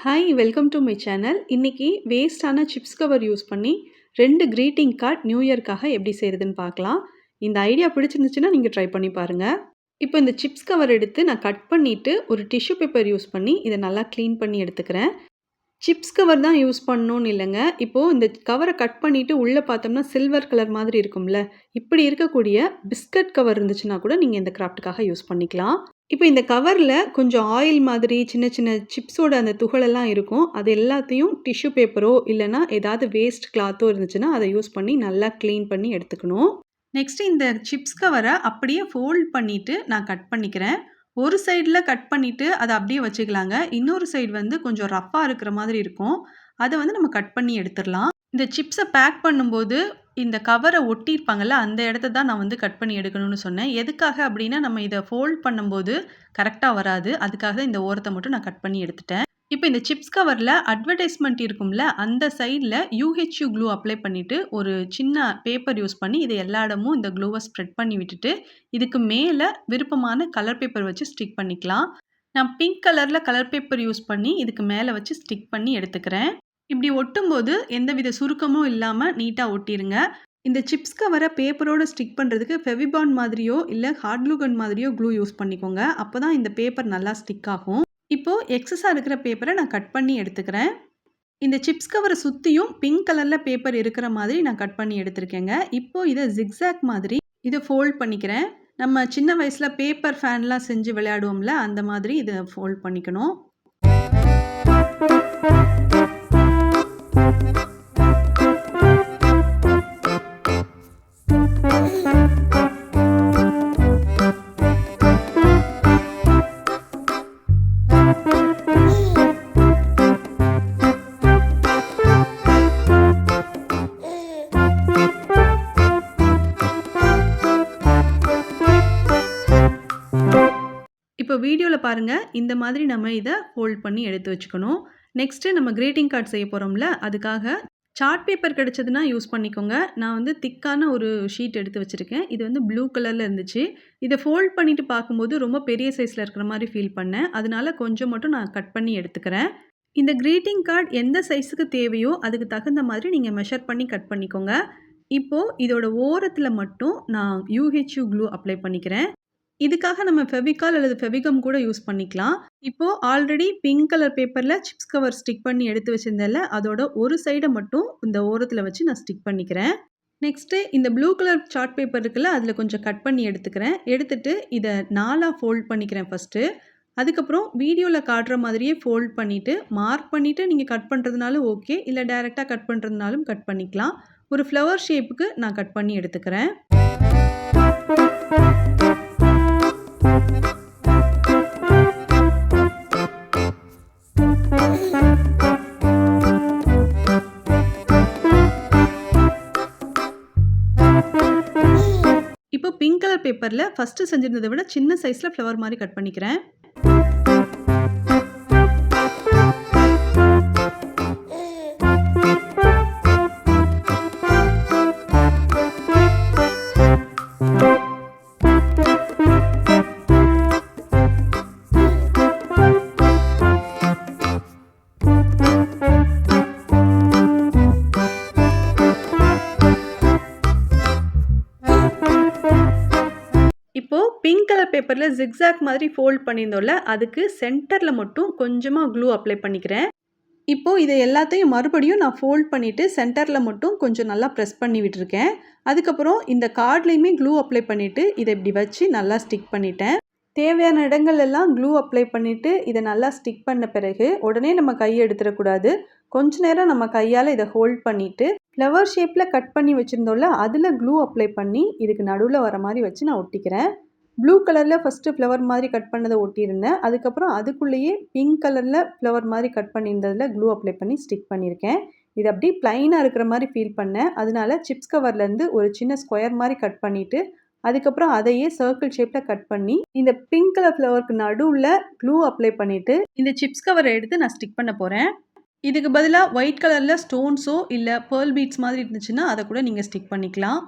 Hi welcome to my channel. இன்னைக்கு வேஸ்ட்டான chips cover use பண்ணி 2 greeting card new இயர்க்காக எப்படி செய்றதுன்னு பார்க்கலாம். இந்த ஐடியா பிடிச்சிருந்துச்சுன்னா நீங்க ட்ரை பண்ணி பாருங்க. இப்போ இந்த சிப்ஸ் கவர் எடுத்து நான் கட் பண்ணிட்டு ஒரு டிஷ்யூ பேப்பர் யூஸ் பண்ணி இத நல்லா கிளீன் பண்ணி எடுத்துக்கிறேன். சிப்ஸ் கவர் தான் யூஸ் பண்ணணும்னு இல்லங்க. இப்போ இந்த கவர கட் பண்ணிட்டு உள்ள பார்த்தோம்னா சில்வர் கலர் மாதிரி இருக்கும்ல. இப்படி இருக்கக்கூடிய பிஸ்கட் கவர் இருந்துச்சுன்னா கூட நீங்க இந்த கிராஃப்ட்டுக்காக யூஸ் பண்ணிக்கலாம். இப்போ இந்த கவர்ல கொஞ்சம் ஆயில் மாதிரி சின்ன சின்ன சிப்ஸோட அந்த துகளெல்லாம் இருக்கும். அது எல்லாத்தையும் டிஷ்யூ பேப்பரோ இல்லன்னா ஏதாவது வேஸ்ட் கிளாத்தோ இருந்துச்சுன்னா அத யூஸ் பண்ணி நல்லா கிளீன் பண்ணி எடுத்துக்கணும். நெக்ஸ்ட் இந்த சிப்ஸ் கவர அப்படியே ஃபோல்ட் பண்ணிட்டு நான் கட் பண்ணிக்கிறேன். ஒரு சைடுல கட் பண்ணிட்டு அத அப்படியே வச்சுக்கலாங்க. இன்னொரு சைடு வந்து கொஞ்சம் ரஃப்பா இருக்கிற மாதிரி இருக்கும். அத வந்து நம்ம கட் பண்ணி எடுத்துறலாம். இந்த சிப்ஸ பேக் பண்ணும்போது இந்த கவர ஒட்டியிருப்பாங்கல்ல, அந்த இடத்த தான் நான் வந்து கட் பண்ணி எடுக்கணும்னு சொன்னேன். எதுக்காக அப்படின்னா, நம்ம இத ஃபோல்ட் பண்ணும்போது கரெக்ட்டா வராது. அதுக்காக இந்த ஓரத்த மட்டும் நான் கட் பண்ணி எடுத்துட்டேன். இப்ப இந்த சிப்ஸ் கவர்ல அட்வர்டைஸ்மென்ட் இருக்கும்ல, அந்த சைடுல UHU க்ளூ அப்ளை பண்ணிட்டு, ஒரு சின்ன பேப்பர் யூஸ் பண்ணி இத எல்லா இடமும் இந்த க்ளூவ ஸ்ப்ரெட் பண்ணி விட்டுட்டு, இதுக்கு மேல விருப்பமான கலர் பேப்பர் வச்சு ஸ்டிக் பண்ணிக்கலாம். நான் பிங்க் கலர்ல கலர் பேப்பர் யூஸ் பண்ணி இதுக்கு மேல வச்சு ஸ்டிக் பண்ணி எடுத்துக்கிறேன். இப்படி ஒட்டும்போது எந்தவித சுருக்கமும் இல்லாம நீட்டா ஒட்டிருங்க. இந்த சிப்ஸ் கவர பேப்பரோட ஸ்டிக் பண்றதுக்கு ஃபெவிபாண்ட் மாதிரியோ, இல்ல ஹாட் க்ளூ கன் மாதிரியோ க்ளூ யூஸ் பண்ணிக்கோங்க. அப்பதான் இந்த பேப்பர் நல்லா ஸ்டிக் ஆகும். இப்போ எக்ஸஸா இருக்கிற பேப்பர நான் கட் பண்ணி எடுத்துக்கிறேன். இந்த சிப்ஸ் கவர சுத்தியும் பிங்க் கலர்ல பேப்பர் இருக்கிற மாதிரி நான் கட் பண்ணி எடுத்திருக்கேங்க. இப்போ இத ஜிக்ஸாக் மாதிரி இத ஃபோல்ட் பண்ணிக்கிறேன். நம்ம சின்ன வயசுல பேப்பர் ஃபேன்லாம் செஞ்சு விளையாடுவோம்ல, அந்த மாதிரி இத ஃபோல்ட் பண்ணிக்கணும். இப்போ வீடியோல பாருங்க, இந்த மாதிரி நம்ம இத ஃபோல்ட் பண்ணி எடுத்து வச்சுக்கணும். நெக்ஸ்ட்டு நம்ம கிரீட்டிங் கார்ட் செய்ய போறோம்ல, அதுக்காக சார்ட் பேப்பர் கிடைச்சதுன்னா யூஸ் பண்ணிக்கோங்க. நான் வந்து திக்கான ஒரு ஷீட் எடுத்து வச்சிருக்கேன். இது வந்து ப்ளூ கலர்ல இருந்துச்சு. இத ஃபோல்ட் பண்ணிட்டு பார்க்கும்போது ரொம்ப பெரிய சைஸ்ல இருக்கிற மாரி ஃபீல் பண்ணேன். அதனால கொஞ்சம் மட்டும் நான் கட் பண்ணி எடுத்துக்கிறேன். இந்த கிரீட்டிங் கார்ட் எந்த சைஸுக்கு தேவையோ அதுக்கு தகுந்த மாதிரி நீங்க மெஷர் பண்ணி கட் பண்ணிக்கோங்க. இப்போ இதோட ஓரத்துல மட்டும் நான் UHU க்ளூ அப்ளை பண்ணிக்கிறேன். இதுக்காக நம்ம ஃபெவிகால் அல்லது ஃபெவிகம் கூட யூஸ் பண்ணிக்கலாம். இப்போ ஆல்ரெடி பிங்க் கலர் பேப்பர்ல சிப்ஸ் கவர் ஸ்டிக் பண்ணி எடுத்து வச்சிருந்தேன்ல, அதோட ஒரு சைட மட்டும் இந்த ஓரத்துல வச்சு நான் ஸ்டிக் பண்ணிக்கிறேன். நெக்ஸ்ட்டு இந்த ப்ளூ கலர் சார்ட் பேப்பர் இருக்குல்ல, அதில கொஞ்சம் கட் பண்ணி எடுத்துக்கிறேன். எடுத்துட்டு இத 4ஆ ஃபோல்ட் பண்ணிக்கிறேன் ஃபர்ஸ்ட்டு. அதுக்கப்புறம் வீடியோல காட்டுற மாதிரியே ஃபோல்ட் பண்ணிட்டு, மார்க் பண்ணிட்டு நீங்க கட் பண்றதுனாலும் ஓகே. இல்ல டைரக்ட்டா கட் பண்றதுனாலும் கட் பண்ணிக்கலாம். ஒரு ஃப்ளவர் ஷேப்புக்கு நான் கட் பண்ணி எடுத்துக்கிறேன். இப்போ பிங்க் கலர் பேப்பர்ல ஃபர்ஸ்ட் செஞ்சிருந்தத விட சின்ன சைஸ்ல ஃப்ளவர் மாரி கட் பண்ணிக்கிறேன். இப்போ பிங்க் கலர் பேப்பர்ல ஜிக்ஸாக் மாதிரி ஃபோல்ட் பண்ணியிருந்தோம்ல, அதுக்கு சென்டர்ல மட்டும் கொஞ்சமா க்ளூ அப்ளை பண்ணிக்கிறேன். இப்போ இத எல்லாத்தையும் மறுபடியும் நான் ஃபோல்ட் பண்ணிட்டு சென்டர்ல மட்டும் கொஞ்சம் நல்லா பிரஸ் பண்ணி விட்டுருக்கேன். அதுக்கப்புறம் இந்த கார்ட்லயுமே க்ளூ அப்ளை பண்ணிட்டு இத இப்படி வச்சு நல்லா ஸ்டிக் பண்ணிட்டேன். தேவையான இடங்கள் எல்லாம் க்ளூ அப்ளை பண்ணிட்டு இத நல்லா ஸ்டிக் பண்ண பிறகு உடனே நம்ம கைய எடுத்துறக்கூடாது. கொஞ்ச நேரம் நம்ம கையால இத ஹோல்ட் பண்ணிட்டு ஃப்ளவர் ஷேப்ல கட் பண்ணி வச்சிருந்தோம்ல, அதுல க்ளூ அப்ளை பண்ணி இதுக்கு நடுவுல வர மாரி வச்சு நான் ஒட்டிக்கிறேன். ப்ளூ கலர்ல ஃபர்ஸ்ட்டு ஃப்ளவர் மாதிரி கட் பண்ணத ஒட்டியிருந்தேன். அதுக்கப்புறம் அதுக்குள்ளேயே பிங்க் கலர்ல ஃப்ளவர் மாதிரி கட் பண்ணியிருந்ததுல க்ளூ அப்ளை பண்ணி ஸ்டிக் பண்ணியிருக்கேன். இது அப்படியே பிளைனா இருக்கிற மாரி ஃபீல் பண்ணேன். அதனால சிப்ஸ் கவர்லேருந்து ஒரு சின்ன ஸ்கொயர் மாரி கட் பண்ணிட்டு, அதுக்கப்புறம் அதையே சர்க்கிள் ஷேப்ல கட் பண்ணி, இந்த பிங்க் கலர் ஃப்ளவருக்கு நடுவுல க்ளூ அப்ளை பண்ணிட்டு, இந்த சிப்ஸ் கவர எடுத்து நான் ஸ்டிக் பண்ண போறேன். இதுக்கு பதிலா ஒயிட் கலர்ல ஸ்டோன்ஸோ இல்ல பெர்ல் பீட்ஸ் மாதிரி இருந்துச்சுன்னா, அத கூட நீங்க ஸ்டிக் பண்ணிக்கலாம்.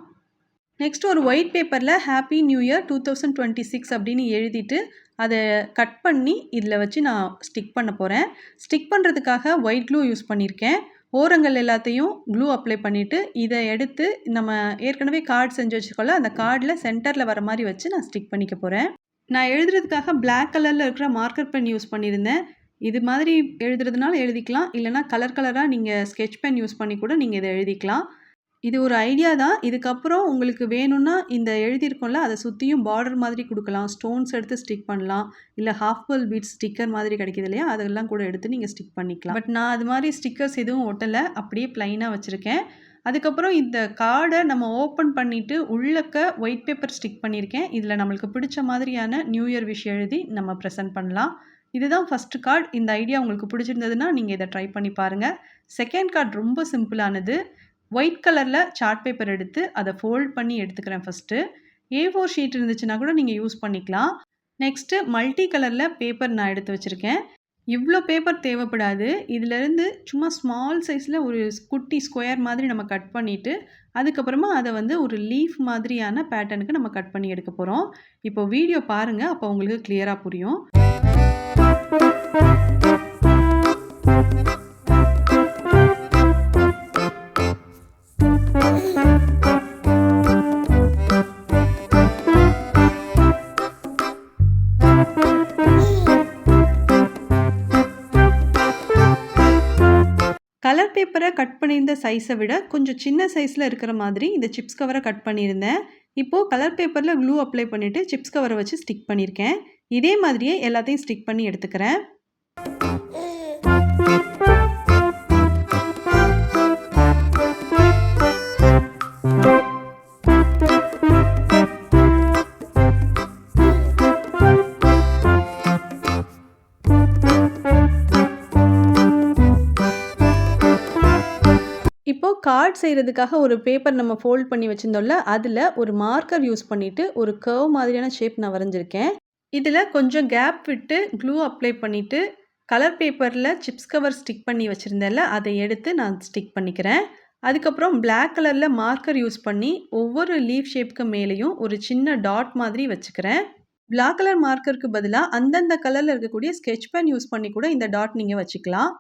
நெக்ஸ்ட் ஒரு ஒயிட் பேப்பர்ல ஹாப்பி நியூ இயர் 2026 அப்படின்னு எழுதிட்டு அத கட் பண்ணி இதில வச்சு நான் ஸ்டிக் பண்ண போறேன். ஸ்டிக் பண்றதுக்காக ஒயிட் க்ளூ யூஸ் பண்ணியிருக்கேன். ஓரங்கள் எல்லாத்தையும் க்ளூ அப்ளை பண்ணிட்டு, இத எடுத்து நம்ம ஏற்கனவே கார்ட் செஞ்சு வச்சிருக்கோம்ல, அந்த கார்ட்ல சென்டர்ல வர மாரி வச்சு நான் ஸ்டிக் பண்ணிக்க போறேன். நான் எழுதுறதுக்காக பிளாக் கலர்ல இருக்கிற மார்க்கர் பென் யூஸ் பண்ணியிருந்தேன். இது மாதிரி எழுதுறதுனால எழுதிக்கலாம். இல்லன்னா கலர் கலரா நீங்க ஸ்கெட்ச் பென் யூஸ் பண்ணி கூட நீங்க இத எழுதிக்கலாம். இது ஒரு ஐடியா தான். இதுக்கப்புறம் உங்களுக்கு வேணும்னா, இந்த எழுதியிருக்கோம்ல, அத சுத்தியும் பார்டர் மாதிரி குடுக்கலாம். ஸ்டோன்ஸ் எடுத்து ஸ்டிக் பண்ணலாம். இல்ல ஹாஃப் பெர்ல் பீட்ஸ் ஸ்டிக்கர் மாதிரி கிடைக்குது இல்லையா? அதெல்லாம் கூட எடுத்து நீங்க ஸ்டிக் பண்ணிக்கலாம். பட் நான் அது மாரி ஸ்டிக்கர்ஸ் எதுவும் ஒட்டல. அப்படியே பிளைனா வச்சிருக்கேன். அதுக்கப்புறம் இந்த கார்ட நம்ம ஓப்பன் பண்ணிட்டு, உள்ளக்க ஒயிட் பேப்பர் ஸ்டிக் பண்ணியிருக்கேன். இதில நம்மளுக்கு பிடிச்ச மாதிரியான நியூ இயர் விஷ் எழுதி நம்ம பிரசன்ட் பண்ணலாம். இதுதான் ஃபர்ஸ்ட் கார்ட். இந்த ஐடியா உங்களுக்கு பிடிச்சிருந்ததுன்னா, நீங்க இத ட்ரை பண்ணி பாருங்க. செகண்ட் கார்ட் ரொம்ப சிம்பிளானது. ஒயிட் கலர்ல சார்ட் பேப்பர் எடுத்து அத ஃபோல்ட் பண்ணி எடுத்துக்கிறேன் ஃபர்ஸ்ட்டு. A4 ஷீட் இருந்துச்சுன்னா கூட நீங்க யூஸ் பண்ணிக்கலாம். நெக்ஸ்ட்டு மல்டி கலர்ல பேப்பர் நான் எடுத்து வச்சிருக்கேன். இவ்ளோ பேப்பர் தேவைப்படாது. இதிலருந்து சும்மா ஸ்மால் சைஸ்ல ஒரு குட்டி ஸ்கொயர் மாதிரி நம்ம கட் பண்ணிட்டு, அதுக்கப்புறமா அத வந்து ஒரு லீஃப் மாதிரியான பேட்டர்னுக்கு நம்ம கட் பண்ணி எடுக்க போறோம். இப்போ வீடியோ பாருங்க. அப்போ உங்களுக்கு கிளியரா புரியும். கலர் பேப்பர கட் பண்ணியிருந்த சைஸ விட கொஞ்சம் சின்ன சைஸ்ல இருக்கிற மாதிரி இந்த சிப்ஸ் கவர கட் பண்ணியிருந்தேன். இப்போ கலர் பேப்பர்ல க்ளூ அப்ளை பண்ணிட்டு சிப்ஸ் கவர வச்சு ஸ்டிக் பண்ணியிருக்கேன். இதே மாதிரியே எல்லாத்தையும் ஸ்டிக் பண்ணி எடுத்துக்கிறேன். இப்போ கார்ட் செய்றதுக்காக ஒரு பேப்பர் நம்ம ஃபோல்ட் பண்ணி வச்சிருந்தோம்ல, அதில ஒரு மார்க்கர் யூஸ் பண்ணிட்டு, ஒரு கர்வ் மாதிரியான ஷேப் நான் வரைஞ்சிருக்கேன். இதில கொஞ்சம் கேப் விட்டு க்ளூ அப்ளை பண்ணிட்டு, கலர் பேப்பர்ல சிப்ஸ் கவர் ஸ்டிக் பண்ணி வச்சிருந்தேன்ல, அதை எடுத்து நான் ஸ்டிக் பண்ணிக்கிறேன். அதுக்கப்புறம் பிளாக் கலர்ல மார்க்கர் யூஸ் பண்ணி, ஒவ்வொரு லீஃப் ஷேப்க்கு மேலேயும் ஒரு சின்ன டாட் மாதிரி வச்சுக்கிறேன். பிளாக் கலர் மார்க்கருக்கு பதிலா அந்தந்த கலர்ல இருக்கக்கூடிய ஸ்கெட்ச் பென் யூஸ் பண்ணி கூட இந்த டாட் நீங்க வச்சுக்கலாம்.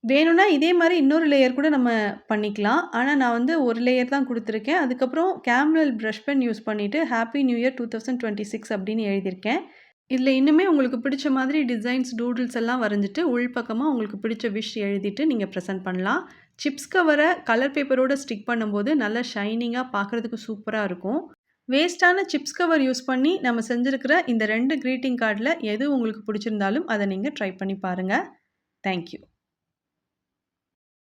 வேணும்னா இதே மாரி இன்னொரு லேயர் கூட நம்ம பண்ணிக்கலாம். ஆனா நான் வந்து ஒரு லேயர் தான் குடுத்துருக்கேன். அதுக்கப்புறம் கேம்லின் பிரஷ் பென் யூஸ் பண்ணிட்டு ஹேப்பி நியூ இயர் 2026 அப்படின்னு எழுதியிருக்கேன். இதில இன்னுமே உங்களுக்கு பிடிச்ச மாதிரி டிசைன்ஸ், டூடில்ஸ் எல்லாம் வரைஞ்சிட்டு, உள்பக்கமா உங்களுக்கு பிடிச்ச விஷ் எழுதிட்டு நீங்க பிரசன்ட் பண்ணலாம். சிப்ஸ் கவர கலர் பேப்பரோட ஸ்டிக் பண்ணும்போது நல்லா ஷைனிங்கா பார்க்கறதுக்கு சூப்பரா இருக்கும். வேஸ்ட்டான சிப்ஸ் கவர் யூஸ் பண்ணி நம்ம செஞ்சிருக்கிற இந்த 2 கிரீட்டிங் கார்ட்ல எது உங்களுக்கு பிடிச்சிருந்தாலும் அத நீங்க ட்ரை பண்ணி பாருங்க. Thank you.